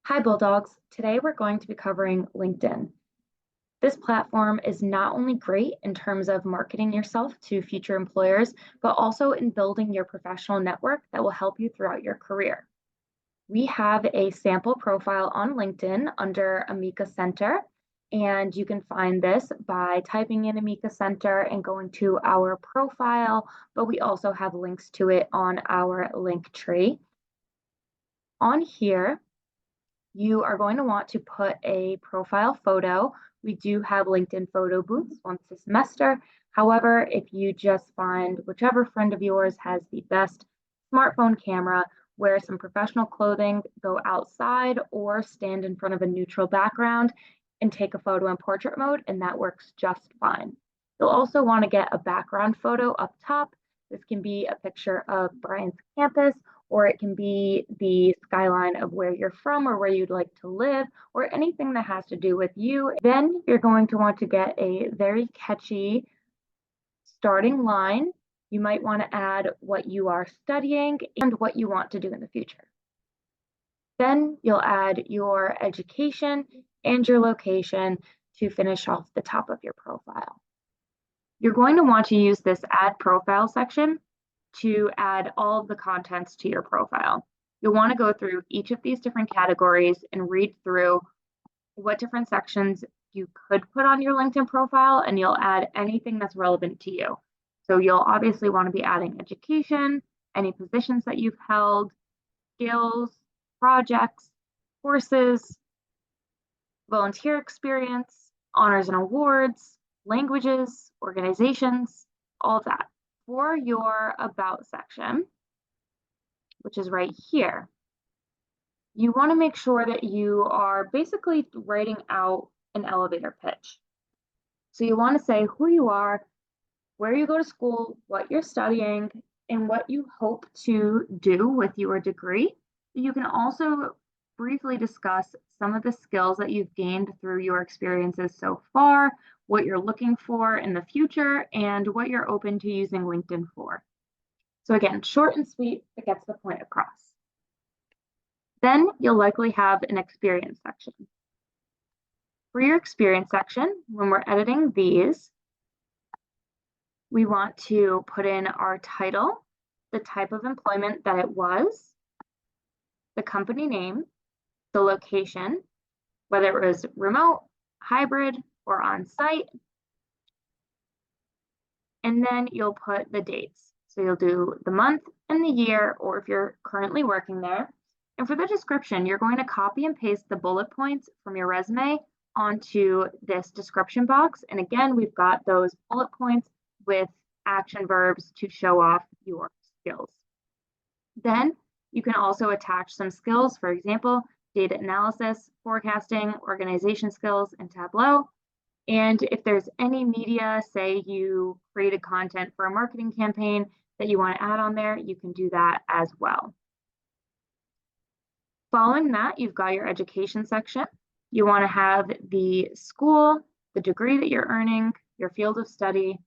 Hi, Bulldogs. Today we're going to be covering LinkedIn. This platform is not only great in terms of marketing yourself to future employers, but also in building your professional network that will help you throughout your career. We have a sample profile on LinkedIn under Amica Center, and you can find this by typing in Amica Center and going to our profile, but we also have links to it on our link tree. On here, you are going to want to put a profile photo. We do have LinkedIn photo booths once a semester. However, if you just find whichever friend of yours has the best smartphone camera, wear some professional clothing, go outside, or stand in front of a neutral background and take a photo in portrait mode, and that works just fine. You'll also want to get a background photo up top. This can be a picture of Brian's campus, or it can be the skyline of where you're from or where you'd like to live, or anything that has to do with you. Then you're going to want to get a very catchy starting line. You might want to add what you are studying and what you want to do in the future. Then you'll add your education and your location to finish off the top of your profile. You're going to want to use this add profile section to add all of the contents to your profile. You'll want to go through each of these different categories and read through what different sections you could put on your LinkedIn profile, and you'll add anything that's relevant to you. So you'll obviously want to be adding education, any positions that you've held, skills, projects, courses, volunteer experience, honors and awards, languages, organizations, all of that. For your About section, which is right here, you want to make sure that you are basically writing out an elevator pitch. So you want to say who you are, where you go to school, what you're studying, and what you hope to do with your degree. You can also briefly discuss some of the skills that you've gained through your experiences so far, what you're looking for in the future, and what you're open to using LinkedIn for. So again, short and sweet, it gets the point across. Then you'll likely have an experience section. For your experience section, when we're editing these, we want to put in our title, the type of employment that it was, the company name, the location, whether it was remote, hybrid, or on-site, and then you'll put the dates. So you'll do the month and the year, or if you're currently working there. And for the description, you're going to copy and paste the bullet points from your resume onto this description box. And again, we've got those bullet points with action verbs to show off your skills. Then you can also attach some skills, for example, data analysis, forecasting, organization skills, and Tableau. And if there's any media, say you created content for a marketing campaign that you want to add on there, you can do that as well. Following that, you've got your education section. You want to have the school, the degree that you're earning, your field of study,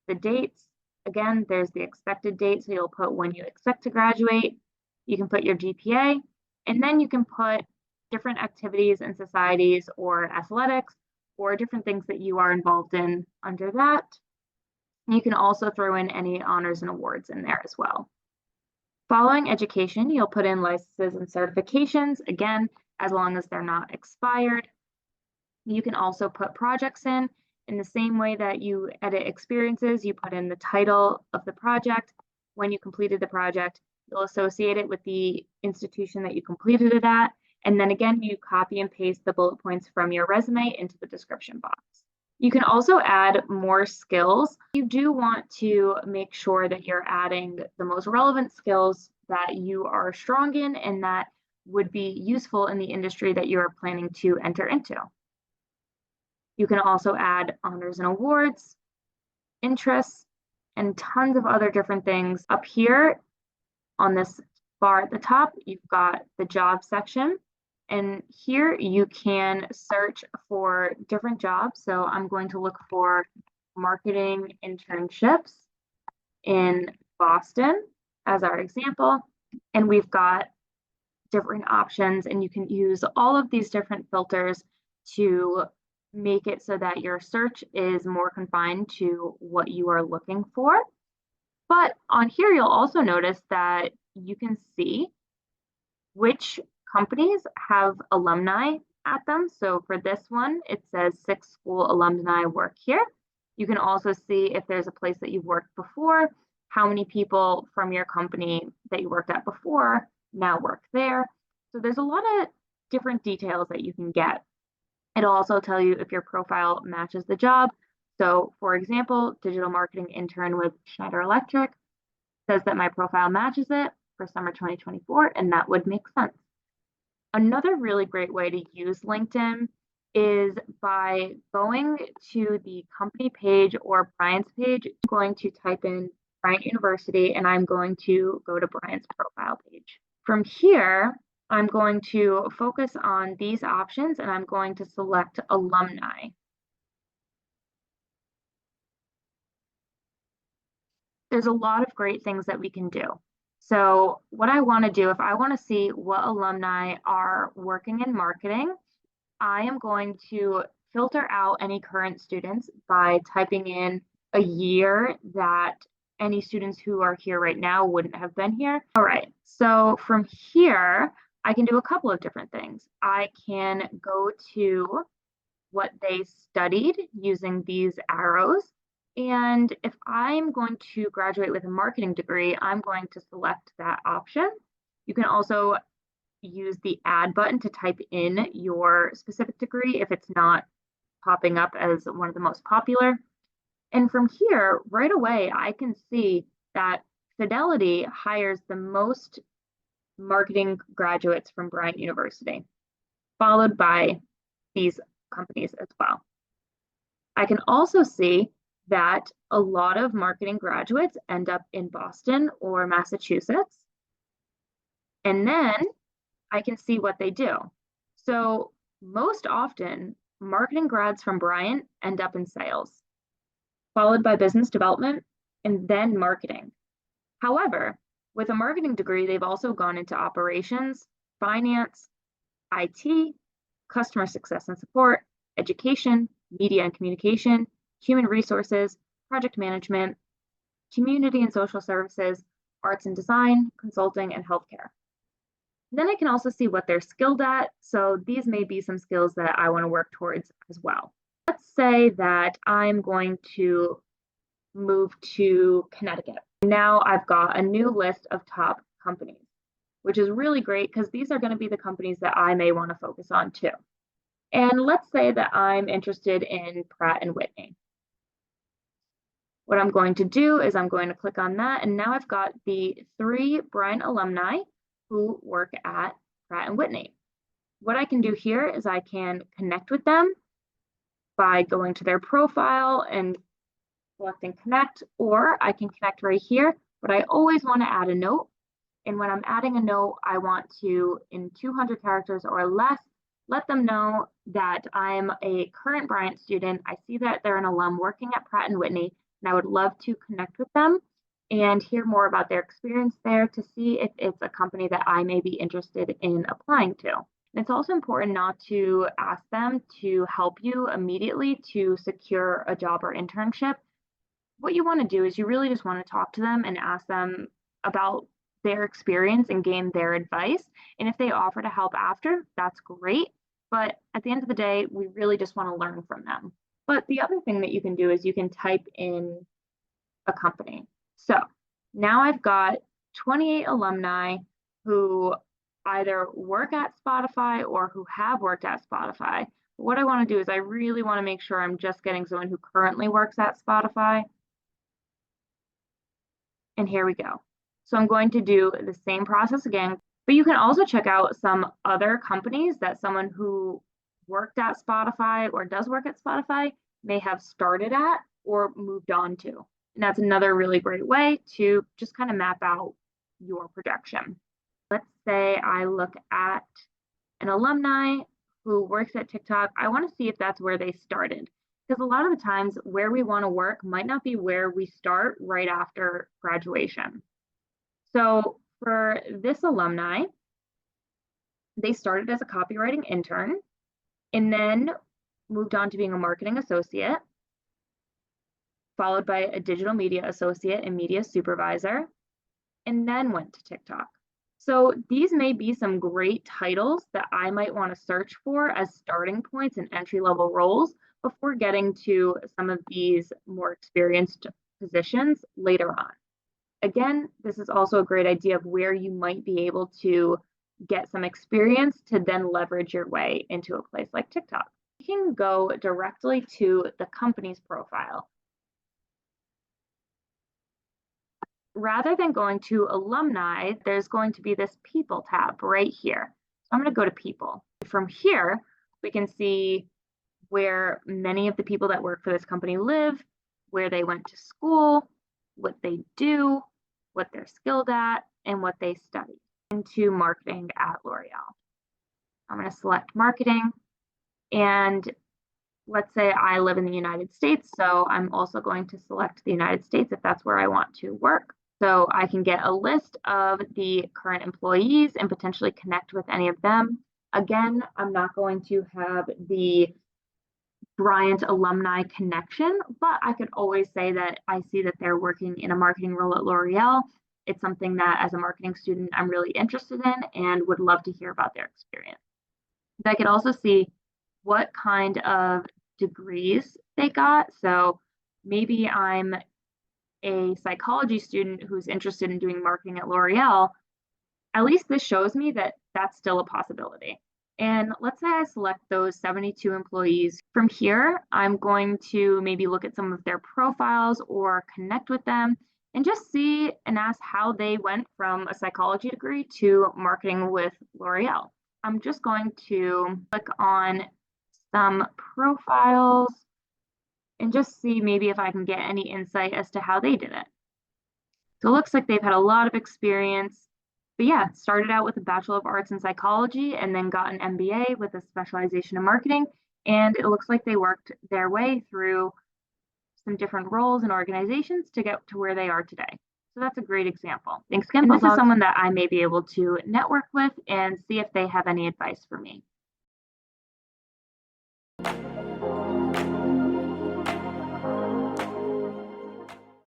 the dates. Again, there's the expected date, so you'll put when you expect to graduate. You can put your GPA, and then you can put different activities and societies or athletics or different things that you are involved in under that. You can also throw in any honors and awards in there as well. Following education, you'll put in licenses and certifications, again, as long as they're not expired. You can also put projects in the same way that you edit experiences. You put in the title of the project, when you completed the project, you'll associate it with the institution that you completed it at. And then again, you copy and paste the bullet points from your resume into the description box. You can also add more skills. You do want to make sure that you're adding the most relevant skills that you are strong in and that would be useful in the industry that you are planning to enter into. You can also add honors and awards, interests, and tons of other different things. Up here on this bar at the top, you've got the job section. And here you can search for different jobs. So I'm going to look for marketing internships in Boston as our example. And we've got different options, and you can use all of these different filters to make it so that your search is more confined to what you are looking for. But on here, you'll also notice that you can see which companies have alumni at them. So for this one, it says 6 school alumni work here. You can also see if there's a place that you've worked before, how many people from your company that you worked at before now work there. So there's a lot of different details that you can get. It'll also tell you if your profile matches the job. So for example, digital marketing intern with Schneider Electric says that my profile matches it for summer 2024, and that would make sense. Another really great way to use LinkedIn is by going to the company page or Bryant's page. I'm going to type in Bryant University, and I'm going to go to Bryant's profile page. From here, I'm going to focus on these options, and I'm going to select alumni. There's a lot of great things that we can do. So what I want to do, if I want to see what alumni are working in marketing, I am going to filter out any current students by typing in a year that any students who are here right now wouldn't have been here. All right, so from here, I can do a couple of different things. I can go to what they studied using these arrows. And if I'm going to graduate with a marketing degree, I'm going to select that option. You can also use the add button to type in your specific degree if it's not popping up as one of the most popular. And from here, right away, I can see that Fidelity hires the most marketing graduates from Bryant University, followed by these companies as well. I can also see that a lot of marketing graduates end up in Boston or Massachusetts. And then I can see what they do. So most often, marketing grads from Bryant end up in sales, followed by business development, and then marketing. However, with a marketing degree, they've also gone into operations, finance, IT, customer success and support, education, media and communication, human resources, project management, community and social services, arts and design, consulting, and healthcare. Then I can also see what they're skilled at. So these may be some skills that I want to work towards as well. Let's say that I'm going to move to Connecticut. Now I've got a new list of top companies, which is really great because these are going to be the companies that I may want to focus on too. And let's say that I'm interested in Pratt and Whitney. What I'm going to do is I'm going to click on that, and now I've got the 3 Bryant alumni who work at Pratt and Whitney. What I can do here is I can connect with them by going to their profile and selecting connect, or I can connect right here, but I always want to add a note. And when I'm adding a note, I want to, in 200 characters or less, let them know that I'm a current Bryant student. I see that they're an alum working at Pratt and Whitney, and I would love to connect with them and hear more about their experience there to see if it's a company that I may be interested in applying to. And it's also important not to ask them to help you immediately to secure a job or internship. What you want to do is you really just want to talk to them and ask them about their experience and gain their advice. And if they offer to help after, that's great. But at the end of the day, we really just want to learn from them. But the other thing that you can do is you can type in a company. So now I've got 28 alumni who either work at Spotify or who have worked at Spotify. But what I want to do is I really want to make sure I'm just getting someone who currently works at Spotify. And here we go. So I'm going to do the same process again, but you can also check out some other companies that someone who worked at Spotify or does work at Spotify may have started at or moved on to. And that's another really great way to just kind of map out your projection. Let's say I look at an alumni who works at TikTok. I want to see if that's where they started. Because a lot of the times where we want to work might not be where we start right after graduation. So for this alumni, They started as a copywriting intern and then moved on to being a marketing associate, followed by a digital media associate and media supervisor, and then went to TikTok. So these may be some great titles that I might want to search for as starting points and entry level roles before getting to some of these more experienced positions later on. Again, this is also a great idea of where you might be able to get some experience to then leverage your way into a place like TikTok. You can go directly to the company's profile. Rather than going to alumni, there's going to be this people tab right here. So I'm going to go to people. From here, we can see where many of the people that work for this company live, where they went to school, what they do, what they're skilled at, and what they studied into marketing at L'Oreal. I'm going to select marketing, and let's say I live in the United States, so I'm also going to select the United States if that's where I want to work. So I can get a list of the current employees and potentially connect with any of them. Again, I'm not going to have the Bryant alumni connection, but I could always say that I see that they're working in a marketing role at L'Oreal. It's something that as a marketing student, I'm really interested in and would love to hear about their experience. I could also see what kind of degrees they got. So maybe I'm a psychology student who's interested in doing marketing at L'Oreal. At least this shows me that that's still a possibility. And let's say I select those 72 employees. From here, I'm going to maybe look at some of their profiles or connect with them and just see and ask how they went from a psychology degree to marketing with L'Oreal. I'm just going to click on some profiles and just see maybe if I can get any insight as to how they did it. So it looks like they've had a lot of experience. But yeah, started out with a Bachelor of Arts in Psychology and then got an MBA with a specialization in marketing. And it looks like they worked their way through some different roles and organizations to get to where they are today. So that's a great example. Thanks again. And this is someone that I may be able to network with and see if they have any advice for me.